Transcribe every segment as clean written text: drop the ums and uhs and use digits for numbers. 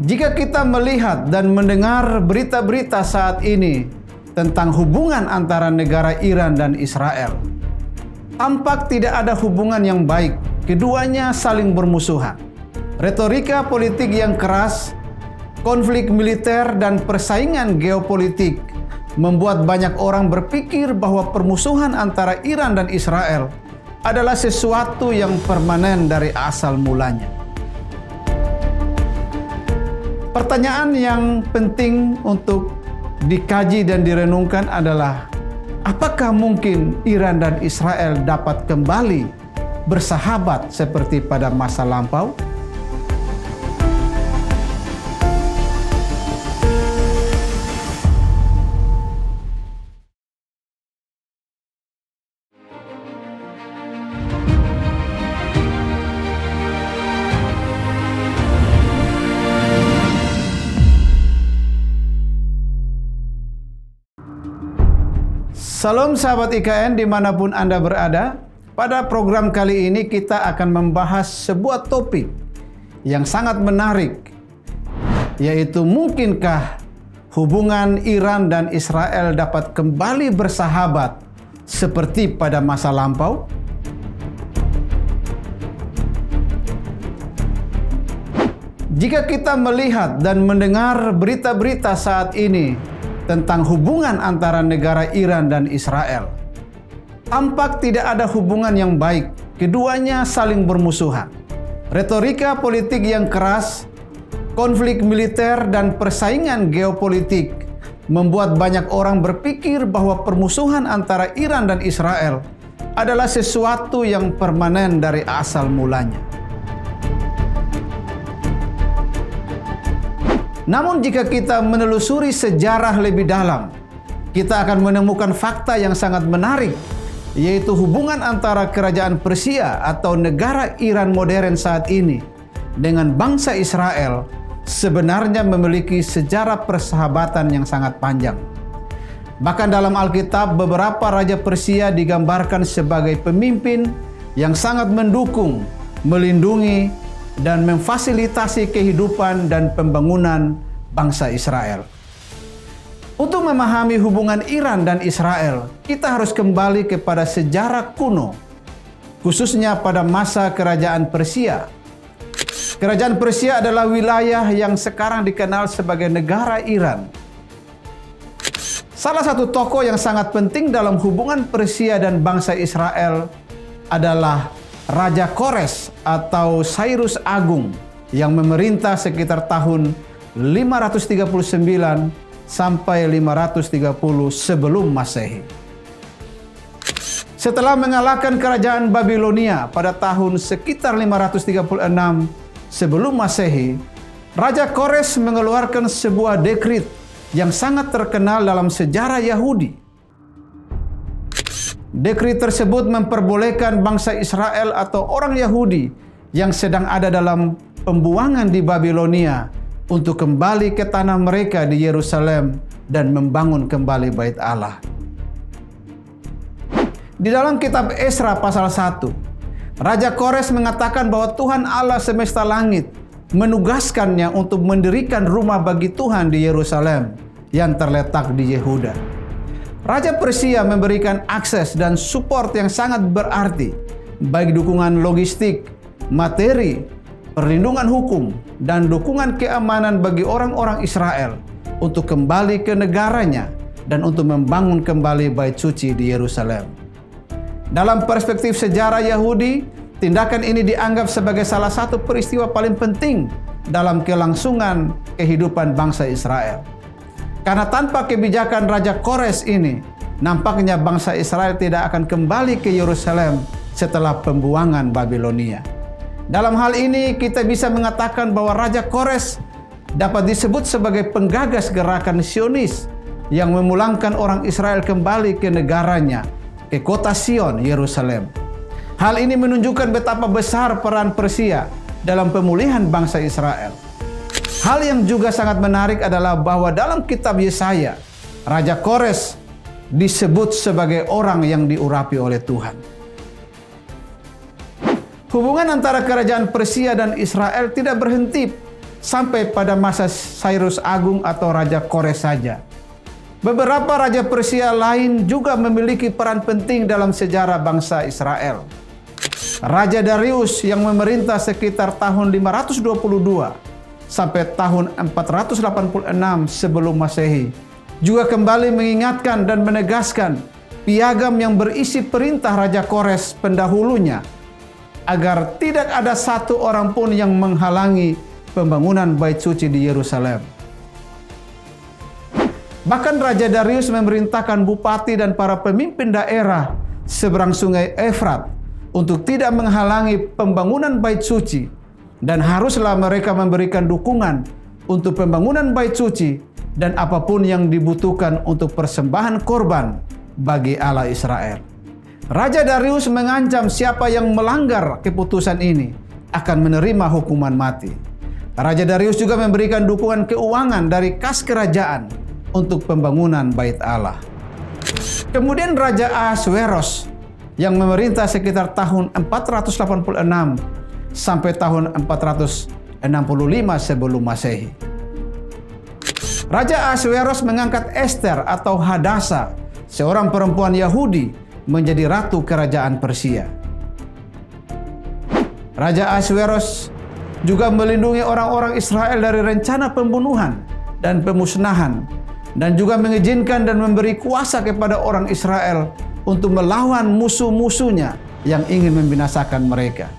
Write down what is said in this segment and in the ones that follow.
Jika kita melihat dan mendengar berita-berita saat ini tentang hubungan antara negara Iran dan Israel, tampak tidak ada hubungan yang baik. Keduanya saling bermusuhan. Retorika politik yang keras, konflik militer, dan persaingan geopolitik membuat banyak orang berpikir bahwa permusuhan antara Iran dan Israel adalah sesuatu yang permanen dari asal mulanya. Pertanyaan yang penting untuk dikaji dan direnungkan adalah, apakah mungkin Iran dan Israel dapat kembali bersahabat seperti pada masa lampau? Salam sahabat IKN dimanapun Anda berada. Pada program kali ini kita akan membahas sebuah topik yang sangat menarik, yaitu mungkinkah hubungan Iran dan Israel dapat kembali bersahabat seperti pada masa lampau? Jika kita melihat dan mendengar berita-berita saat ini tentang hubungan antara negara Iran dan Israel, tampak tidak ada hubungan yang baik. Keduanya saling bermusuhan. Retorika politik yang keras, konflik militer, dan persaingan geopolitik membuat banyak orang berpikir bahwa permusuhan antara Iran dan Israel adalah sesuatu yang permanen dari asal mulanya. Namun jika kita menelusuri sejarah lebih dalam, kita akan menemukan fakta yang sangat menarik, yaitu hubungan antara kerajaan Persia atau negara Iran modern saat ini dengan bangsa Israel sebenarnya memiliki sejarah persahabatan yang sangat panjang. Bahkan dalam Alkitab, beberapa raja Persia digambarkan sebagai pemimpin yang sangat mendukung, melindungi, dan memfasilitasi kehidupan dan pembangunan bangsa Israel. Untuk memahami hubungan Iran dan Israel, kita harus kembali kepada sejarah kuno, khususnya pada masa kerajaan Persia. Kerajaan Persia adalah wilayah yang sekarang dikenal sebagai negara Iran. Salah satu tokoh yang sangat penting dalam hubungan Persia dan bangsa Israel adalah Raja Kores atau Cyrus Agung yang memerintah sekitar tahun 539 sampai 530 sebelum Masehi. Setelah mengalahkan kerajaan Babilonia pada tahun sekitar 536 sebelum Masehi, Raja Kores mengeluarkan sebuah dekrit yang sangat terkenal dalam sejarah Yahudi. Dekrit tersebut memperbolehkan bangsa Israel atau orang Yahudi yang sedang ada dalam pembuangan di Babilonia untuk kembali ke tanah mereka di Yerusalem dan membangun kembali Bait Allah. Di dalam kitab Esra pasal 1, Raja Kores mengatakan bahwa Tuhan Allah semesta langit menugaskannya untuk mendirikan rumah bagi Tuhan di Yerusalem yang terletak di Yehuda. Raja Persia memberikan akses dan support yang sangat berarti, baik dukungan logistik, materi, perlindungan hukum, dan dukungan keamanan bagi orang-orang Israel untuk kembali ke negaranya dan untuk membangun kembali Bait Suci di Yerusalem. Dalam perspektif sejarah Yahudi, tindakan ini dianggap sebagai salah satu peristiwa paling penting dalam kelangsungan kehidupan bangsa Israel. Karena tanpa kebijakan Raja Kores ini, nampaknya bangsa Israel tidak akan kembali ke Yerusalem setelah pembuangan Babilonia. Dalam hal ini, kita bisa mengatakan bahwa Raja Kores dapat disebut sebagai penggagas gerakan Zionis yang memulangkan orang Israel kembali ke negaranya, ke kota Sion, Yerusalem. Hal ini menunjukkan betapa besar peran Persia dalam pemulihan bangsa Israel. Hal yang juga sangat menarik adalah bahwa dalam kitab Yesaya, Raja Kores disebut sebagai orang yang diurapi oleh Tuhan. Hubungan antara kerajaan Persia dan Israel tidak berhenti sampai pada masa Cyrus Agung atau Raja Kores saja. Beberapa raja Persia lain juga memiliki peran penting dalam sejarah bangsa Israel. Raja Darius yang memerintah sekitar tahun 522 sampai tahun 486 sebelum Masehi juga kembali mengingatkan dan menegaskan piagam yang berisi perintah Raja Kores pendahulunya agar tidak ada satu orang pun yang menghalangi pembangunan Bait Suci di Yerusalem. Bahkan Raja Darius memerintahkan bupati dan para pemimpin daerah seberang sungai Efrat untuk tidak menghalangi pembangunan Bait Suci, dan haruslah mereka memberikan dukungan untuk pembangunan Bait Suci dan apapun yang dibutuhkan untuk persembahan korban bagi Allah Israel. Raja Darius mengancam siapa yang melanggar keputusan ini akan menerima hukuman mati. Raja Darius juga memberikan dukungan keuangan dari kas kerajaan untuk pembangunan Bait Allah. Kemudian Raja Ahasweros yang memerintah sekitar tahun 486 sampai tahun 465 sebelum Masehi. Raja Ahasweros mengangkat Ester atau Hadasa, seorang perempuan Yahudi, menjadi ratu kerajaan Persia. Raja Ahasweros juga melindungi orang-orang Israel dari rencana pembunuhan dan pemusnahan, dan juga mengizinkan dan memberi kuasa kepada orang Israel untuk melawan musuh-musuhnya yang ingin membinasakan mereka.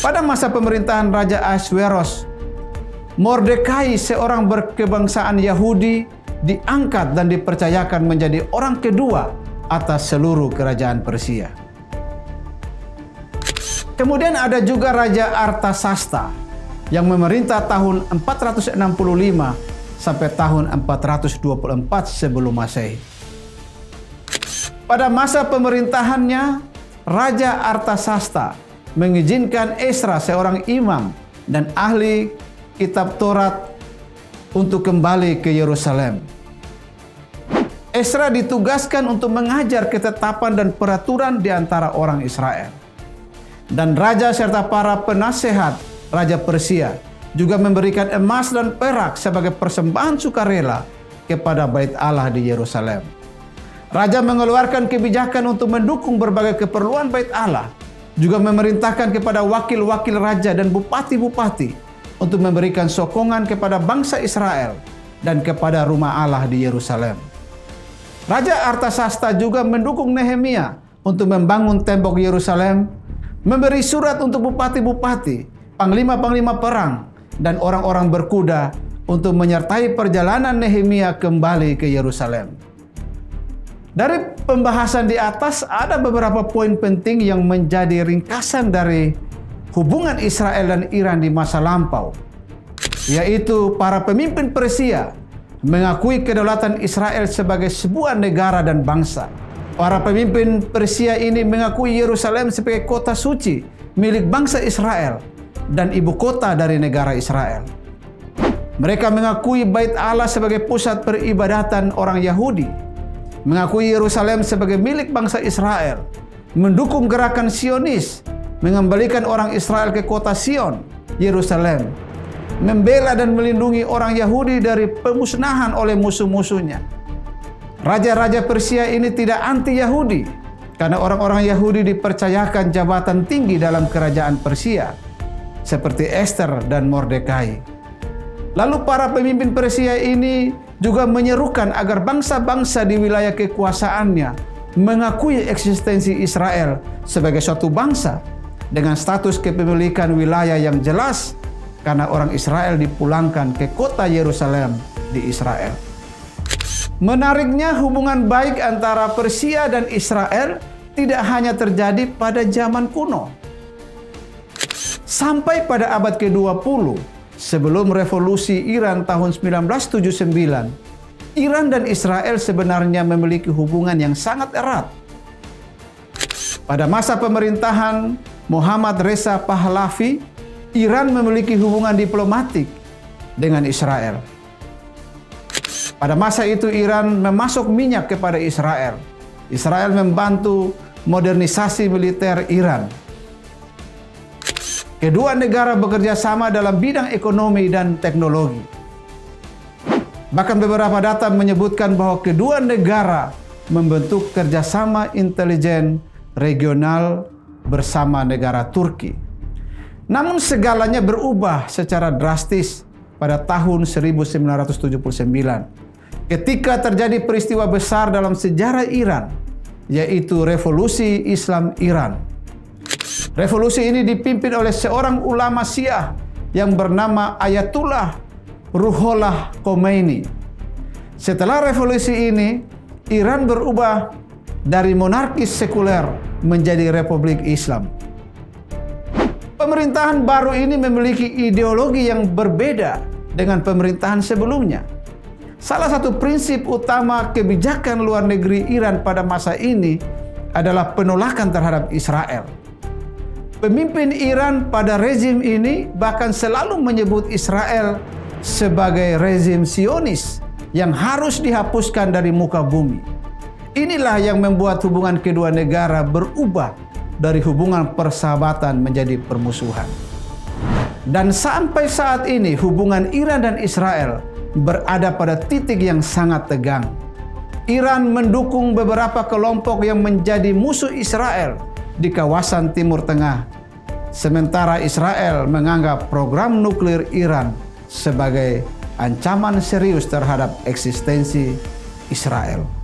Pada masa pemerintahan Raja Ahasweros, Mordekai, seorang berkebangsaan Yahudi, diangkat dan dipercayakan menjadi orang kedua atas seluruh kerajaan Persia. Kemudian ada juga Raja Artasasta yang memerintah tahun 465 sampai tahun 424 sebelum Masehi. Pada masa pemerintahannya, Raja Artasasta mengizinkan Esra, seorang imam dan ahli kitab Taurat, untuk kembali ke Yerusalem. Esra ditugaskan untuk mengajar ketetapan dan peraturan di antara orang Israel. Dan raja serta para penasehat Raja Persia juga memberikan emas dan perak sebagai persembahan sukarela kepada Bait Allah di Yerusalem. Raja mengeluarkan kebijakan untuk mendukung berbagai keperluan Bait Allah, juga memerintahkan kepada wakil-wakil raja dan bupati-bupati untuk memberikan sokongan kepada bangsa Israel dan kepada rumah Allah di Yerusalem. Raja Artasasta juga mendukung Nehemia untuk membangun tembok Yerusalem, memberi surat untuk bupati-bupati, panglima-panglima perang, dan orang-orang berkuda untuk menyertai perjalanan Nehemia kembali ke Yerusalem. Dari pembahasan di atas ada beberapa poin penting yang menjadi ringkasan dari hubungan Israel dan Iran di masa lampau, yaitu para pemimpin Persia mengakui kedaulatan Israel sebagai sebuah negara dan bangsa. Para pemimpin Persia ini mengakui Yerusalem sebagai kota suci milik bangsa Israel dan ibu kota dari negara Israel. Mereka mengakui Bait Allah sebagai pusat peribadatan orang Yahudi, mengakui Yerusalem sebagai milik bangsa Israel, mendukung gerakan Zionis, mengembalikan orang Israel ke kota Sion, Yerusalem, membela dan melindungi orang Yahudi dari pemusnahan oleh musuh-musuhnya. Raja-raja Persia ini tidak anti-Yahudi, karena orang-orang Yahudi dipercayakan jabatan tinggi dalam kerajaan Persia, seperti Ester dan Mordekai. Lalu para pemimpin Persia ini juga menyerukan agar bangsa-bangsa di wilayah kekuasaannya mengakui eksistensi Israel sebagai suatu bangsa dengan status kepemilikan wilayah yang jelas, karena orang Israel dipulangkan ke kota Yerusalem di Israel. Menariknya, hubungan baik antara Persia dan Israel tidak hanya terjadi pada zaman kuno. Sampai pada abad ke-20, sebelum revolusi Iran tahun 1979, Iran dan Israel sebenarnya memiliki hubungan yang sangat erat. Pada masa pemerintahan Muhammad Reza Pahlavi, Iran memiliki hubungan diplomatik dengan Israel. Pada masa itu Iran memasok minyak kepada Israel. Israel membantu modernisasi militer Iran. Kedua negara bekerja sama dalam bidang ekonomi dan teknologi. Bahkan beberapa data menyebutkan bahwa kedua negara membentuk kerjasama intelijen regional bersama negara Turki. Namun segalanya berubah secara drastis pada tahun 1979 ketika terjadi peristiwa besar dalam sejarah Iran, yaitu Revolusi Islam Iran. Revolusi ini dipimpin oleh seorang ulama Syiah yang bernama Ayatullah Ruhollah Khomeini. Setelah revolusi ini, Iran berubah dari monarki sekuler menjadi republik Islam. Pemerintahan baru ini memiliki ideologi yang berbeda dengan pemerintahan sebelumnya. Salah satu prinsip utama kebijakan luar negeri Iran pada masa ini adalah penolakan terhadap Israel. Pemimpin Iran pada rezim ini bahkan selalu menyebut Israel sebagai rezim Zionis yang harus dihapuskan dari muka bumi. Inilah yang membuat hubungan kedua negara berubah dari hubungan persahabatan menjadi permusuhan. Dan sampai saat ini hubungan Iran dan Israel berada pada titik yang sangat tegang. Iran mendukung beberapa kelompok yang menjadi musuh Israel di kawasan Timur Tengah, sementara Israel menganggap program nuklir Iran sebagai ancaman serius terhadap eksistensi Israel.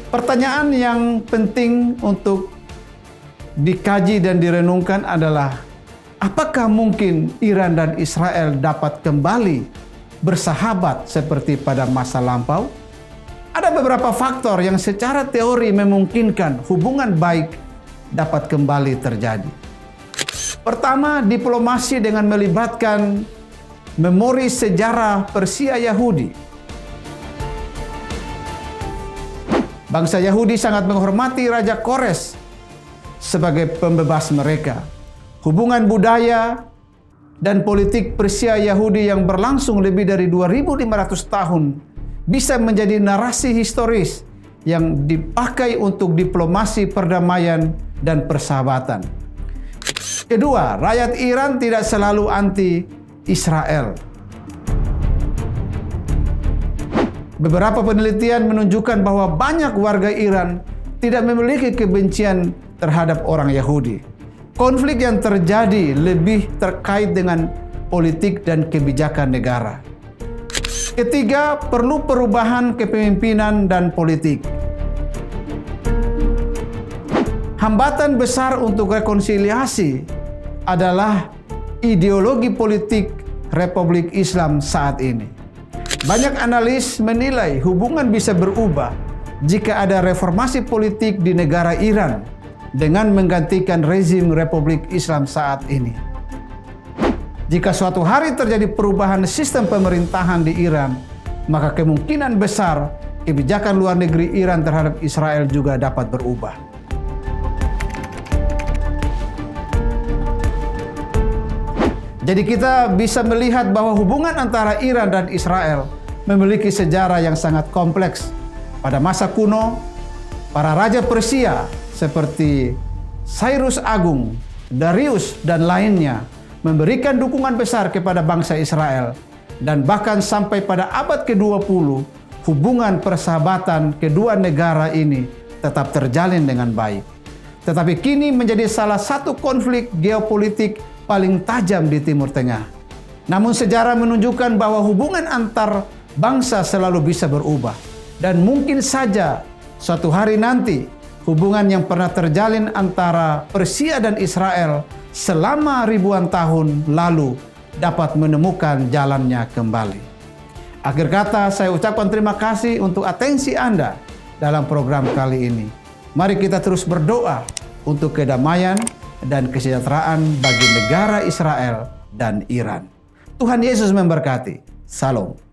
Pertanyaan yang penting untuk dikaji dan direnungkan adalah, apakah mungkin Iran dan Israel dapat kembali bersahabat seperti pada masa lampau? Ada beberapa faktor yang secara teori memungkinkan hubungan baik dapat kembali terjadi. Pertama, diplomasi dengan melibatkan memori sejarah Persia Yahudi. Bangsa Yahudi sangat menghormati Raja Kores sebagai pembebas mereka. Hubungan budaya dan politik Persia Yahudi yang berlangsung lebih dari 2.500 tahun bisa menjadi narasi historis yang dipakai untuk diplomasi perdamaian dan persahabatan. Kedua, rakyat Iran tidak selalu anti-Israel. Beberapa penelitian menunjukkan bahwa banyak warga Iran tidak memiliki kebencian terhadap orang Yahudi. Konflik yang terjadi lebih terkait dengan politik dan kebijakan negara. Ketiga, perlu perubahan kepemimpinan dan politik. Hambatan besar untuk rekonsiliasi adalah ideologi politik Republik Islam saat ini. Banyak analis menilai hubungan bisa berubah jika ada reformasi politik di negara Iran dengan menggantikan rezim Republik Islam saat ini. Jika suatu hari terjadi perubahan sistem pemerintahan di Iran, maka kemungkinan besar kebijakan luar negeri Iran terhadap Israel juga dapat berubah. Jadi kita bisa melihat bahwa hubungan antara Iran dan Israel memiliki sejarah yang sangat kompleks. Pada masa kuno, para raja Persia seperti Cyrus Agung, Darius, dan lainnya memberikan dukungan besar kepada bangsa Israel. Dan bahkan sampai pada abad ke-20, hubungan persahabatan kedua negara ini tetap terjalin dengan baik. Tetapi kini menjadi salah satu konflik geopolitik paling tajam di Timur Tengah. Namun sejarah menunjukkan bahwa hubungan antar bangsa selalu bisa berubah. Dan mungkin saja suatu hari nanti hubungan yang pernah terjalin antara Persia dan Israel selama ribuan tahun lalu dapat menemukan jalannya kembali. Akhir kata, saya ucapkan terima kasih untuk atensi Anda dalam program kali ini. Mari kita terus berdoa untuk kedamaian dan kesejahteraan bagi negara Israel dan Iran. Tuhan Yesus memberkati. Salam.